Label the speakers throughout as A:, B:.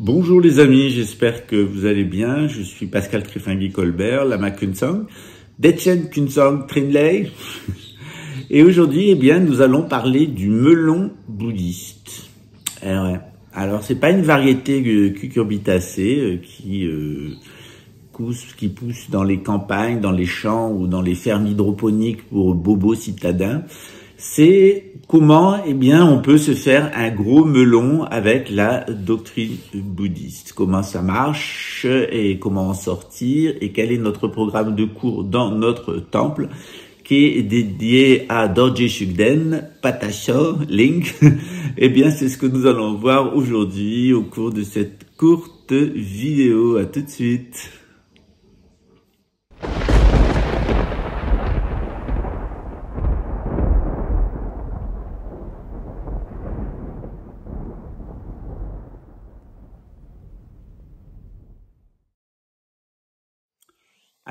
A: Bonjour les amis, j'espère que vous allez bien. Je suis Pascal Krifingui-Colbert, Lama Kunsong, Dechen Kunsong Trinley. Et aujourd'hui, nous allons parler du melon bouddhiste. Alors, c'est pas une variété cucurbitacée qui pousse dans les campagnes, dans les champs ou dans les fermes hydroponiques pour bobos citadins. C'est comment, on peut se faire un gros melon avec la doctrine bouddhiste. Comment ça marche et comment en sortir et quel est notre programme de cours dans notre temple qui est dédié à Dorje Shugden, Patasho, Link. C'est ce que nous allons voir aujourd'hui au cours de cette courte vidéo. À tout de suite.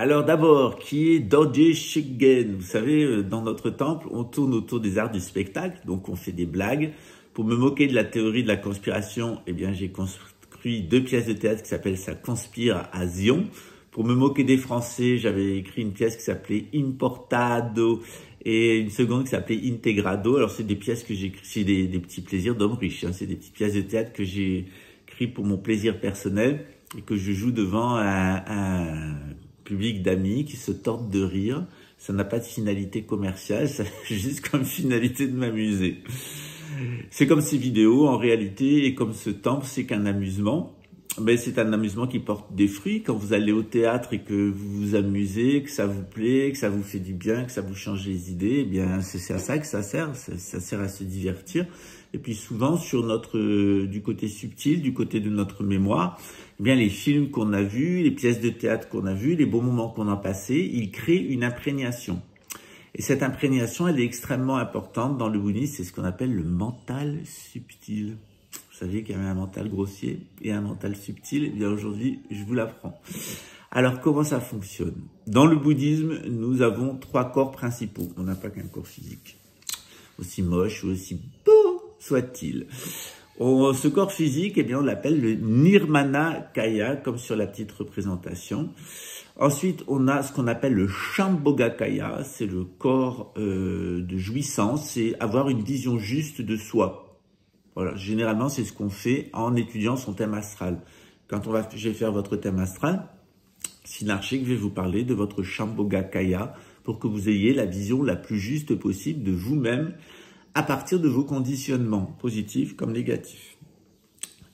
A: Alors d'abord, qui est Dorje Shugden? Vous savez, dans notre temple, on tourne autour des arts du spectacle, donc on fait des blagues. Pour me moquer de la théorie de la conspiration, j'ai construit 2 pièces de théâtre qui s'appellent « Ça conspire à Zion ». Pour me moquer des Français, j'avais écrit une pièce qui s'appelait « Importado » et une seconde qui s'appelait « Integrado ». Alors c'est des pièces que j'ai écrites, c'est des petits plaisirs d'hommes riches, c'est des petites pièces de théâtre que j'ai écrites pour mon plaisir personnel et que je joue devant un public d'amis qui se tordent de rire. Ça n'a pas de finalité commerciale, ça a juste comme finalité de m'amuser. C'est comme ces vidéos en réalité, et comme ce temple, c'est qu'un amusement. Mais c'est un amusement qui porte des fruits. Quand vous allez au théâtre et que vous vous amusez, que ça vous plaît, que ça vous fait du bien, que ça vous change les idées, c'est à ça que ça sert. Ça sert à se divertir. Et puis souvent, du côté subtil, du côté de notre mémoire, les films qu'on a vus, les pièces de théâtre qu'on a vues, les beaux moments qu'on a passés, ils créent une imprégnation. Et cette imprégnation, elle est extrêmement importante dans le bouddhisme. C'est ce qu'on appelle le mental subtil. Vous savez qu'il y avait un mental grossier et un mental subtil. Aujourd'hui, je vous l'apprends. Alors, comment ça fonctionne? Dans le bouddhisme, nous avons 3 corps principaux. On n'a pas qu'un corps physique. Aussi moche ou aussi beau soit-il. Ce corps physique, on l'appelle le Nirmana Kaya, comme sur la petite représentation. Ensuite, on a ce qu'on appelle le Shambhoga Kaya, c'est le corps de jouissance, c'est avoir une vision juste de soi. Voilà, généralement, c'est ce qu'on fait en étudiant son thème astral. Quand je vais faire votre thème astral, Sinarchik, je vais vous parler de votre Shambhoga Kaya pour que vous ayez la vision la plus juste possible de vous-même à partir de vos conditionnements, positifs comme négatifs.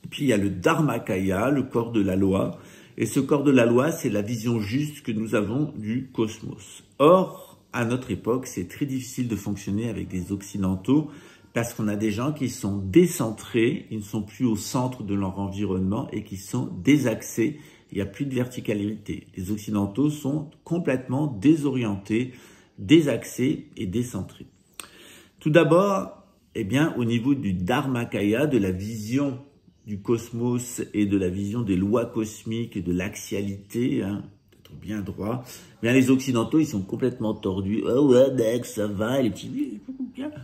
A: Et puis, il y a le Dharmakaya, le corps de la loi. Et ce corps de la loi, c'est la vision juste que nous avons du cosmos. Or, à notre époque, c'est très difficile de fonctionner avec des occidentaux parce qu'on a des gens qui sont décentrés, ils ne sont plus au centre de leur environnement et qui sont désaxés. Il n'y a plus de verticalité. Les occidentaux sont complètement désorientés, désaxés et décentrés. Tout d'abord, au niveau du Dharmakaya, de la vision du cosmos et de la vision des lois cosmiques et de l'axialité, d'être bien droit, les occidentaux, ils sont complètement tordus. Oh ouais, mec, ça va, les petits...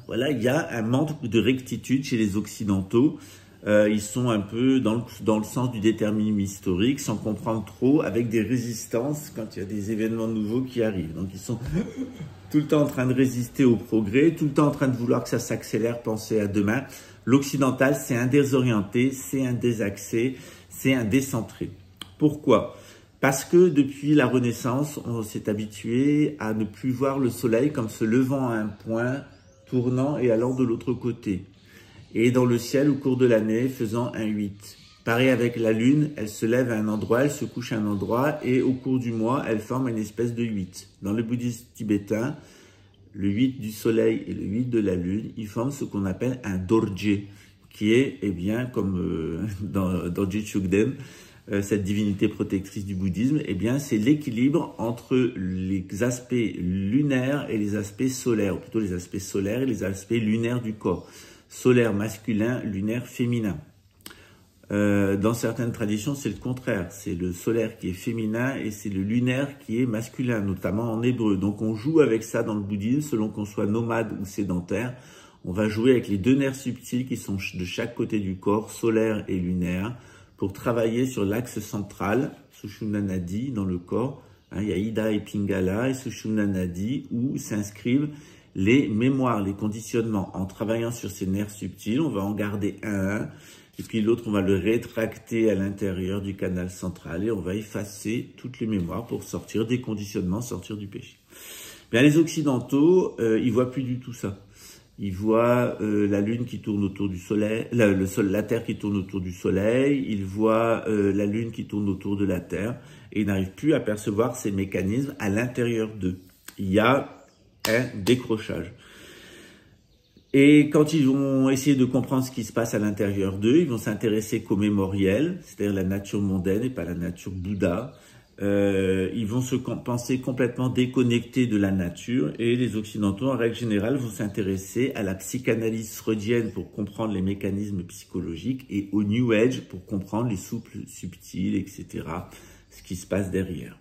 A: Voilà, il y a un manque de rectitude chez les occidentaux. Ils sont un peu dans le sens du déterminisme historique, sans comprendre trop, avec des résistances quand il y a des événements nouveaux qui arrivent. Donc ils sont tout le temps en train de résister au progrès, tout le temps en train de vouloir que ça s'accélère, penser à demain. L'occidental, c'est un désorienté, c'est un désaxé, c'est un décentré. Pourquoi? Parce que depuis la Renaissance, on s'est habitué à ne plus voir le soleil comme se levant à un point, tournant et allant de l'autre côté. Et dans le ciel, au cours de l'année, faisant un 8. Pareil avec la lune, elle se lève à un endroit, elle se couche à un endroit, et au cours du mois, elle forme une espèce de 8. Dans le bouddhisme tibétain, le 8 du soleil et le 8 de la lune, ils forment ce qu'on appelle un dorje, qui est, comme dans Dorje Shugden, cette divinité protectrice du bouddhisme, c'est l'équilibre entre les aspects lunaires et les aspects solaires, ou plutôt les aspects solaires et les aspects lunaires du corps. Solaire masculin, lunaire féminin. Dans certaines traditions, c'est le contraire. C'est le solaire qui est féminin et c'est le lunaire qui est masculin, notamment en hébreu. Donc on joue avec ça dans le bouddhisme, selon qu'on soit nomade ou sédentaire. On va jouer avec les 2 nerfs subtils qui sont de chaque côté du corps, solaire et lunaire, pour travailler sur l'axe central, Sushumna Nadi, dans le corps. Il y a Ida et Pingala et Sushumna Nadi, où s'inscrivent les mémoires, les conditionnements. En travaillant sur ces nerfs subtils, on va en garder un, et puis l'autre, on va le rétracter à l'intérieur du canal central, et on va effacer toutes les mémoires pour sortir des conditionnements, sortir du péché. Bien, les Occidentaux, ils voient plus du tout ça. Ils voient la Lune qui tourne autour du Soleil, la Terre qui tourne autour du Soleil, ils voient la Lune qui tourne autour de la Terre, et ils n'arrivent plus à percevoir ces mécanismes à l'intérieur d'eux. Il y a un décrochage. Et quand ils vont essayer de comprendre ce qui se passe à l'intérieur d'eux, ils vont s'intéresser qu'au mémoriel, c'est-à-dire la nature mondaine et pas la nature Bouddha. Ils vont se penser complètement déconnectés de la nature, et les Occidentaux, en règle générale, vont s'intéresser à la psychanalyse freudienne pour comprendre les mécanismes psychologiques et au New Age pour comprendre les souples subtils, etc., ce qui se passe derrière.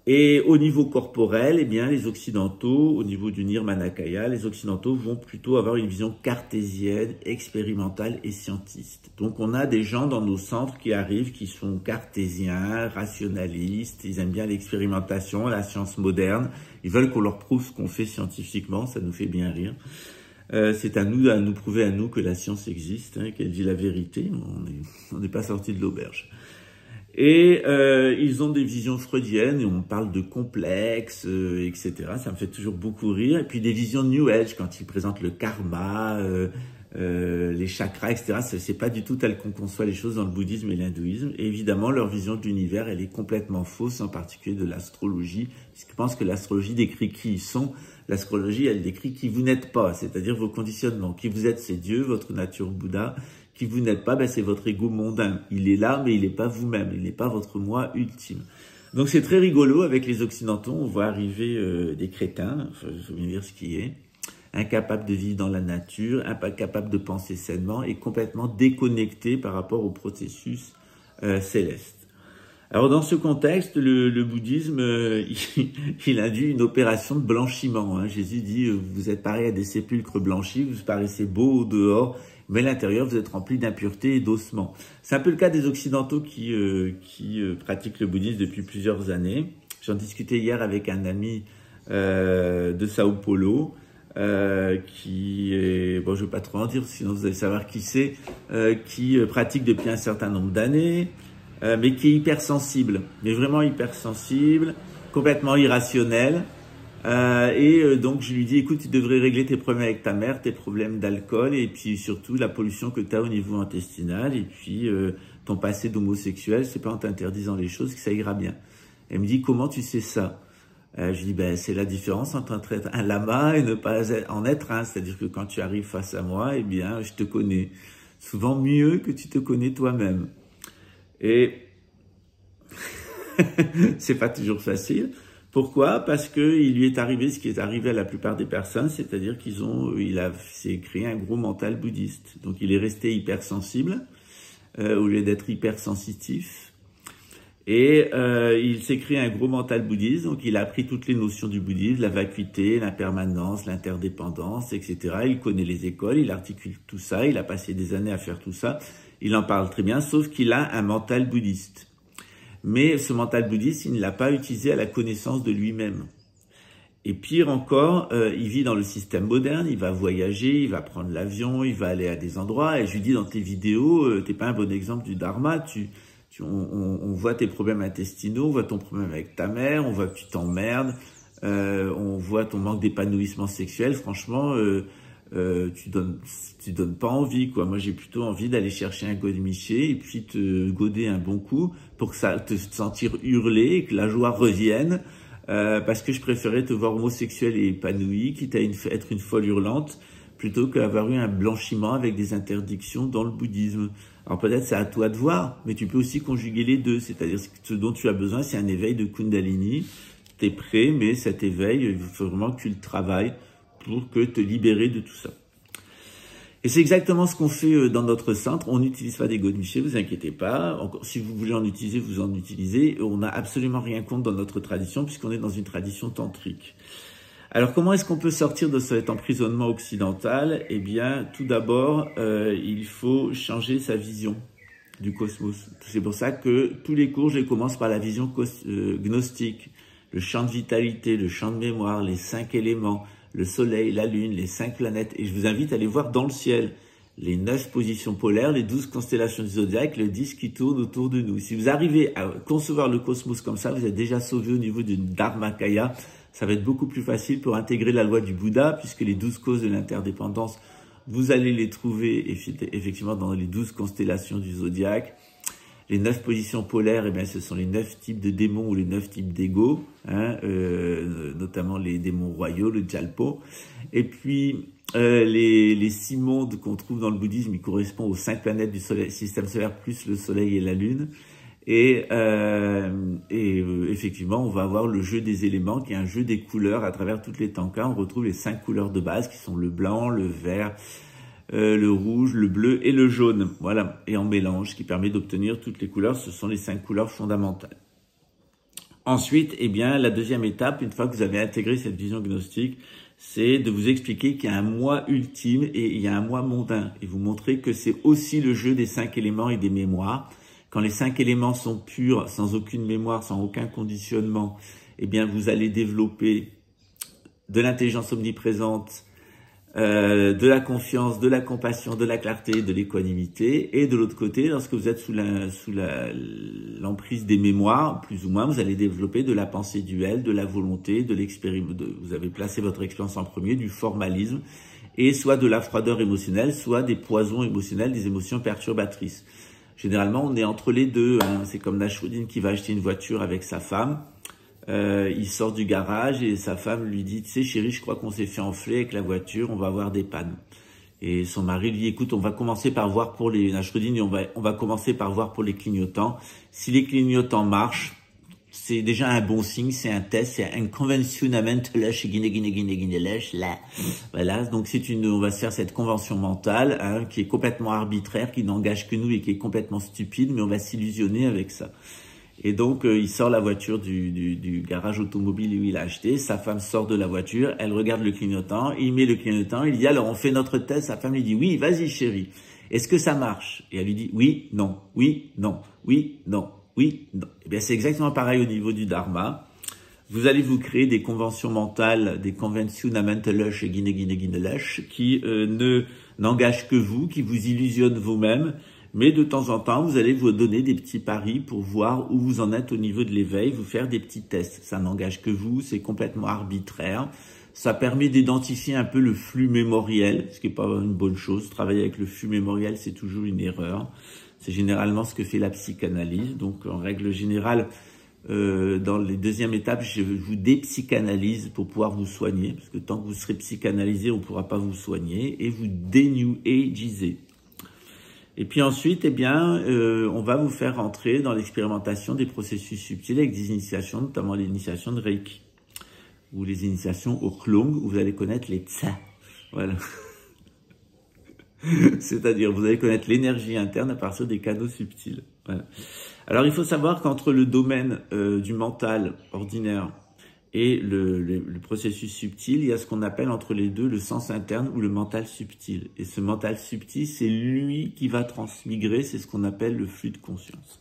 A: Et au niveau corporel, eh bien, les Occidentaux, au niveau du Nirmanakaya, les Occidentaux vont plutôt avoir une vision cartésienne, expérimentale et scientiste. Donc, on a des gens dans nos centres qui arrivent, qui sont cartésiens, rationalistes, ils aiment bien l'expérimentation, la science moderne, ils veulent qu'on leur prouve ce qu'on fait scientifiquement, ça nous fait bien rire. C'est à nous prouver à nous que la science existe, qu'elle dit la vérité, on n'est pas sorti de l'auberge. Et ils ont des visions freudiennes, et on parle de complexes, etc. Ça me fait toujours beaucoup rire. Et puis des visions New Age, quand ils présentent le karma, les chakras, etc. C'est pas du tout tel qu'on conçoit les choses dans le bouddhisme et l'hindouisme. Et évidemment, leur vision de l'univers, elle est complètement fausse, en particulier de l'astrologie, puisqu'ils pensent que l'astrologie décrit qui ils sont. L'astrologie, elle décrit qui vous n'êtes pas, c'est-à-dire vos conditionnements. Qui vous êtes, c'est Dieu, votre nature Bouddha. Qui vous n'êtes pas, ben c'est votre ego mondain. Il est là, mais il n'est pas vous-même. Il n'est pas votre moi ultime. Donc c'est très rigolo avec les Occidentaux. On voit arriver des crétins, enfin, je veux bien dire ce qui est, incapables de vivre dans la nature, incapables de penser sainement et complètement déconnectés par rapport au processus céleste. Alors dans ce contexte, le bouddhisme, il induit une opération de blanchiment. Jésus dit, vous êtes pareil à des sépulcres blanchis, vous paraissez beau au dehors, mais à l'intérieur, vous êtes rempli d'impureté et d'ossements. C'est un peu le cas des Occidentaux qui pratiquent le bouddhisme depuis plusieurs années. J'en discutais hier avec un ami de Sao Paulo, qui est, bon, je ne vais pas trop en dire, sinon vous allez savoir qui c'est, qui pratique depuis un certain nombre d'années, mais qui est hypersensible, mais vraiment hypersensible, complètement irrationnel. Donc je lui dis, écoute, tu devrais régler tes problèmes avec ta mère, tes problèmes d'alcool, et puis surtout la pollution que tu as au niveau intestinal, et puis ton passé d'homosexuel, c'est pas en t'interdisant les choses que ça ira bien. Elle me dit, comment tu sais ça? Je lui dis, ben c'est la différence entre être un lama et ne pas en être un, c'est-à-dire que quand tu arrives face à moi, eh bien je te connais souvent mieux que tu te connais toi-même. Et c'est pas toujours facile. Pourquoi? Parce que il lui est arrivé ce qui est arrivé à la plupart des personnes, c'est-à-dire il s'est créé un gros mental bouddhiste. Donc il est resté hypersensible au lieu d'être hypersensitif. Et il s'est créé un gros mental bouddhiste, donc il a appris toutes les notions du bouddhisme, la vacuité, l'impermanence, l'interdépendance, etc. Il connaît les écoles, il articule tout ça, il a passé des années à faire tout ça. Il en parle très bien, sauf qu'il a un mental bouddhiste. Mais ce mental bouddhiste, il ne l'a pas utilisé à la connaissance de lui-même. Et pire encore, il vit dans le système moderne, il va voyager, il va prendre l'avion, il va aller à des endroits. Et je lui dis, dans tes vidéos, t'es pas un bon exemple du dharma. On voit tes problèmes intestinaux, on voit ton problème avec ta mère, on voit que tu t'emmerdes, on voit ton manque d'épanouissement sexuel. Franchement, tu donnes pas envie, quoi. Moi, j'ai plutôt envie d'aller chercher un godemiché et puis te goder un bon coup pour que ça te sentir hurler et que la joie revienne, parce que je préférais te voir homosexuel et épanoui, quitte à être une folle hurlante, plutôt qu'avoir eu un blanchiment avec des interdictions dans le bouddhisme. Alors peut-être c'est à toi de voir, mais tu peux aussi conjuguer les deux, c'est-à-dire que ce dont tu as besoin, c'est un éveil de Kundalini. Tu es prêt, mais cet éveil, il faut vraiment que tu le travailles pour te libérer de tout ça. Et c'est exactement ce qu'on fait dans notre centre. On n'utilise pas des godemichés, vous inquiétez pas. Encore, si vous voulez en utiliser, vous en utilisez. On n'a absolument rien contre dans notre tradition, puisqu'on est dans une tradition tantrique. Alors, comment est-ce qu'on peut sortir de cet emprisonnement occidental? Eh bien, tout d'abord, il faut changer sa vision. du cosmos. C'est pour ça que tous les cours, je commence par la vision gnostique, le champ de vitalité, le champ de mémoire, les 5 éléments, le soleil, la lune, les 5 planètes. Et je vous invite à aller voir dans le ciel les 9 positions polaires, les 12 constellations du zodiaque, le disque qui tourne autour de nous. Si vous arrivez à concevoir le cosmos comme ça, vous êtes déjà sauvé au niveau du Dharmakaya. Ça va être beaucoup plus facile pour intégrer la loi du Bouddha, puisque les 12 causes de l'interdépendance, vous allez les trouver effectivement dans les 12 constellations du zodiaque. Les 9 positions polaires, eh bien, ce sont les 9 types de démons ou les 9 types d'ego, hein, notamment les démons royaux, le Jalpo. Et puis, les 6 mondes qu'on trouve dans le bouddhisme, ils correspondent aux 5 planètes du système solaire, plus le soleil et la lune. Et effectivement, on va avoir le jeu des éléments, qui est un jeu des couleurs à travers toutes les tankas. On retrouve les 5 couleurs de base, qui sont le blanc, le vert, le rouge, le bleu et le jaune. Voilà, et en mélange, qui permet d'obtenir toutes les couleurs. Ce sont les 5 couleurs fondamentales. Ensuite, eh bien, la deuxième étape, une fois que vous avez intégré cette vision gnostique, c'est de vous expliquer qu'il y a un moi ultime et il y a un moi mondain. Et vous montrer que c'est aussi le jeu des 5 éléments et des mémoires. Quand les 5 éléments sont purs, sans aucune mémoire, sans aucun conditionnement, eh bien, vous allez développer de l'intelligence omniprésente, de la confiance, de la compassion, de la clarté, de l'équanimité. Et de l'autre côté, lorsque vous êtes sous l'emprise des mémoires, plus ou moins, vous allez développer de la pensée duelle, de la volonté, vous avez placé votre expérience en premier, du formalisme, et soit de la froideur émotionnelle, soit des poisons émotionnels, des émotions perturbatrices. Généralement, on est entre les deux, hein. C'est comme Nasruddin qui va acheter une voiture avec sa femme. Il sort du garage et sa femme lui dit, tu sais chérie, je crois qu'on s'est fait enfler avec la voiture, on va avoir des pannes. Et son mari lui dit, écoute, on va commencer par voir pour les, Nasruddin, on va commencer par voir pour les clignotants. Si les clignotants marchent, c'est déjà un bon signe, c'est un test, c'est un conventionnement là. Voilà, donc on va se faire cette convention mentale, hein, qui est complètement arbitraire, qui n'engage que nous et qui est complètement stupide, mais on va s'illusionner avec ça. Et donc, il sort la voiture du garage automobile où il a acheté. Sa femme sort de la voiture, elle regarde le clignotant, il met le clignotant, il dit, alors on fait notre test. Sa femme lui dit, oui, vas-y chérie, est-ce que ça marche? Et elle lui dit, oui, non, oui, non, oui, non, oui, non. Eh bien, c'est exactement pareil au niveau du Dharma. Vous allez vous créer des conventions mentales, des conventionamentelush et guineguineguinelush, qui n'engagent que vous, qui vous illusionnent vous-même. Mais de temps en temps, vous allez vous donner des petits paris pour voir où vous en êtes au niveau de l'éveil, vous faire des petits tests. Ça n'engage que vous, c'est complètement arbitraire. Ça permet d'identifier un peu le flux mémoriel, ce qui n'est pas une bonne chose. Travailler avec le flux mémoriel, c'est toujours une erreur. C'est généralement ce que fait la psychanalyse. Donc, en règle générale, dans les deuxièmes étapes, je vous dépsychanalyse pour pouvoir vous soigner. Parce que tant que vous serez psychanalysé, on ne pourra pas vous soigner. Et vous dénew-agisez. Et puis ensuite, eh bien, on va vous faire entrer dans l'expérimentation des processus subtils avec des initiations, notamment l'initiation de Reiki ou les initiations au Klong, où vous allez connaître les Tsa. Voilà. C'est-à-dire, vous allez connaître l'énergie interne à partir des canaux subtils. Voilà. Alors, il faut savoir qu'entre le domaine du mental ordinaire et le processus subtil, il y a ce qu'on appelle entre les deux le sens interne ou le mental subtil. Et ce mental subtil, c'est lui qui va transmigrer, c'est ce qu'on appelle le flux de conscience.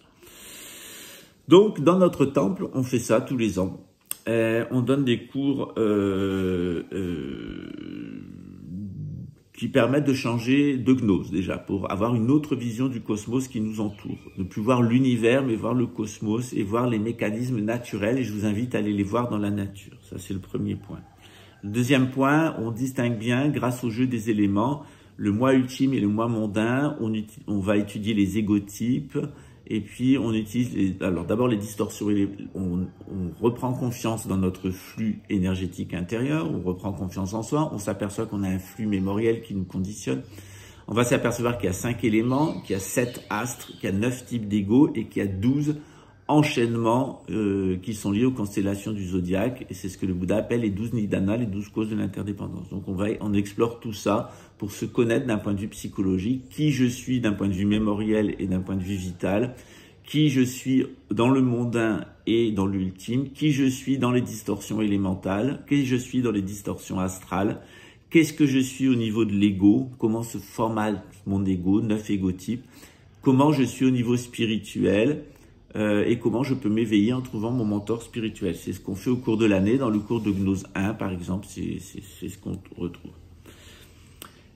A: Donc, dans notre temple, on fait ça tous les ans. On donne des cours qui permettent de changer de gnose déjà, pour avoir une autre vision du cosmos qui nous entoure. Ne plus voir l'univers, mais voir le cosmos et voir les mécanismes naturels. Et je vous invite à aller les voir dans la nature. Ça, c'est le premier point. Le deuxième point, on distingue bien, grâce au jeu des éléments, le moi ultime et le moi mondain. On va étudier les égotypes. Et puis, on utilise, alors d'abord les distorsions, on reprend confiance dans notre flux énergétique intérieur, on reprend confiance en soi, on s'aperçoit qu'on a un flux mémoriel qui nous conditionne. On va s'apercevoir qu'il y a 5 éléments, qu'il y a 7 astres, qu'il y a 9 types d'ego et qu'il y a 12 enchaînements qui sont liés aux constellations du zodiaque. Et c'est ce que le Bouddha appelle les 12 nidanas, les 12 causes de l'interdépendance. Donc on explore tout ça pour se connaître d'un point de vue psychologique, qui je suis d'un point de vue mémoriel et d'un point de vue vital, qui je suis dans le mondain et dans l'ultime, qui je suis dans les distorsions élémentales, qui je suis dans les distorsions astrales, qu'est-ce que je suis au niveau de l'ego, comment se forme mon ego, 9 égotypes. comment je suis au niveau spirituel et comment je peux m'éveiller en trouvant mon mentor spirituel. C'est ce qu'on fait au cours de l'année. Dans le cours de Gnose 1, par exemple, c'est ce qu'on retrouve.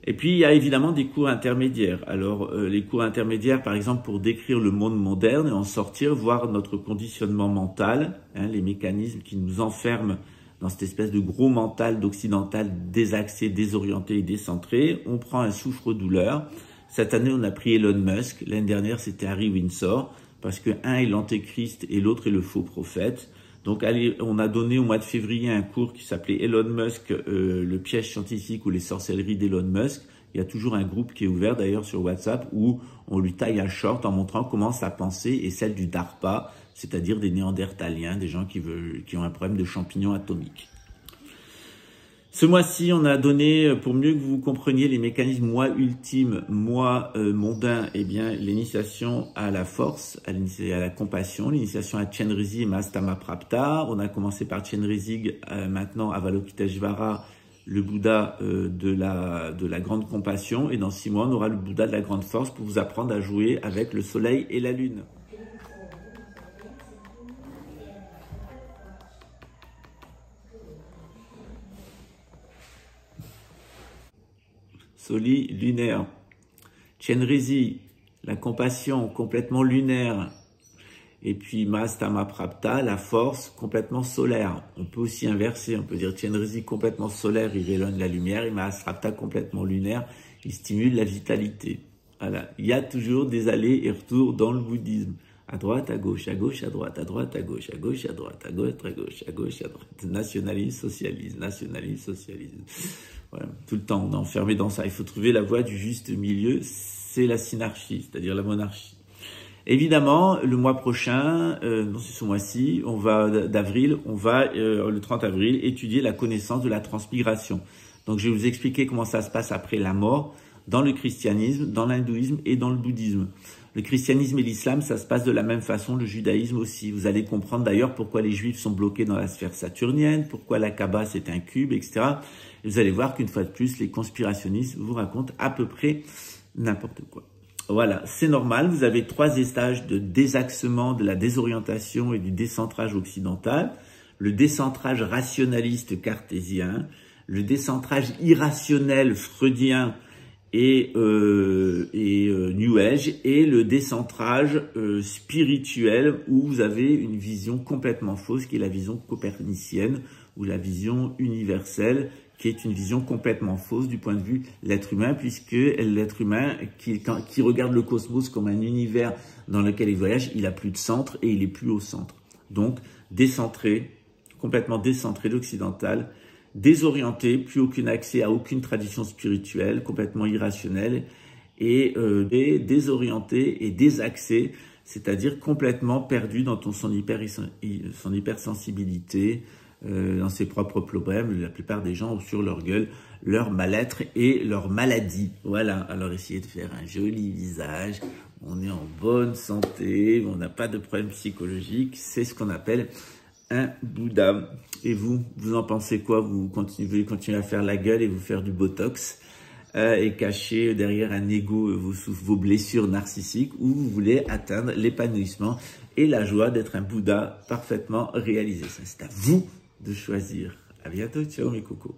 A: Et puis, il y a évidemment des cours intermédiaires. Alors, les cours intermédiaires, par exemple, pour décrire le monde moderne et en sortir, voir notre conditionnement mental, hein, les mécanismes qui nous enferment dans cette espèce de gros mental d'occidental désaxé, désorienté et décentré. On prend un souffre-douleur. Cette année, on a pris Elon Musk. L'année dernière, c'était Harry Windsor, parce que un est l'antéchrist et l'autre est le faux prophète. Donc, allez, on a donné au mois de février un cours qui s'appelait Elon Musk, le piège scientifique ou les sorcelleries d'Elon Musk. Il y a toujours un groupe qui est ouvert d'ailleurs sur WhatsApp où on lui taille un short en montrant comment sa pensée est celle du DARPA, c'est-à-dire des néandertaliens, des gens qui ont un problème de champignons atomiques. Ce mois-ci, on a donné, pour mieux que vous compreniez les mécanismes moi ultime, moi mondain, eh bien l'initiation à la force, à la compassion, l'initiation à Chenrezig et Mahastamaprapta. On a commencé par Chenrezig, maintenant Avalokiteshvara, le Bouddha de la grande compassion. Et dans 6 mois, on aura le Bouddha de la grande force pour vous apprendre à jouer avec le soleil et la lune. Soli lunaire. Chenrezig, la compassion complètement lunaire. Et puis Mahastamaprapta, la force complètement solaire. On peut aussi inverser, on peut dire Chenrezig complètement solaire, il éloigne la lumière, et Mahastamaprapta complètement lunaire, il stimule la vitalité. Voilà, il y a toujours des allers et retours dans le bouddhisme. À droite, à gauche, à gauche, à droite, à droite, à gauche, à gauche, à droite, à gauche, à gauche, à gauche, à droite. Nationalisme, socialisme, nationalisme, socialisme. Voilà, tout le temps, on est enfermé dans ça. Il faut trouver la voie du juste milieu, c'est la synarchie, c'est-à-dire la monarchie. Évidemment, le mois prochain, non c'est ce mois-ci, d'avril, on va le 30 avril étudier la connaissance de la transmigration. Donc je vais vous expliquer comment ça se passe après la mort dans le christianisme, dans l'hindouisme et dans le bouddhisme. Le christianisme et l'islam, ça se passe de la même façon, le judaïsme aussi. Vous allez comprendre d'ailleurs pourquoi les juifs sont bloqués dans la sphère saturnienne, pourquoi la Kaaba c'est un cube, etc. Et vous allez voir qu'une fois de plus, les conspirationnistes vous racontent à peu près n'importe quoi. Voilà, c'est normal, vous avez 3 stages de désaxement, de la désorientation et du décentrage occidental. Le décentrage rationaliste cartésien, le décentrage irrationnel freudien et New Age, et le décentrage spirituel où vous avez une vision complètement fausse qui est la vision copernicienne ou la vision universelle qui est une vision complètement fausse du point de vue de l'être humain, puisque l'être humain qui regarde le cosmos comme un univers dans lequel il voyage, il a plus de centre et il est plus au centre. Donc décentré, complètement décentré, l'occidental, désorienté, plus aucun accès à aucune tradition spirituelle, complètement irrationnel, et désorienté et désaxé, c'est-à-dire complètement perdu dans son hypersensibilité, dans ses propres problèmes. La plupart des gens ont sur leur gueule leur mal-être et leur maladie. Voilà, alors essayez de faire un joli visage, on est en bonne santé, on n'a pas de problème psychologique, c'est ce qu'on appelle un Bouddha. Et vous en pensez quoi? Vous continuez à faire la gueule et vous faire du botox et cacher derrière un ego vos blessures narcissiques, ou vous voulez atteindre l'épanouissement et la joie d'être un Bouddha parfaitement réalisé? C'est à vous de choisir. À bientôt, ciao mes cocos.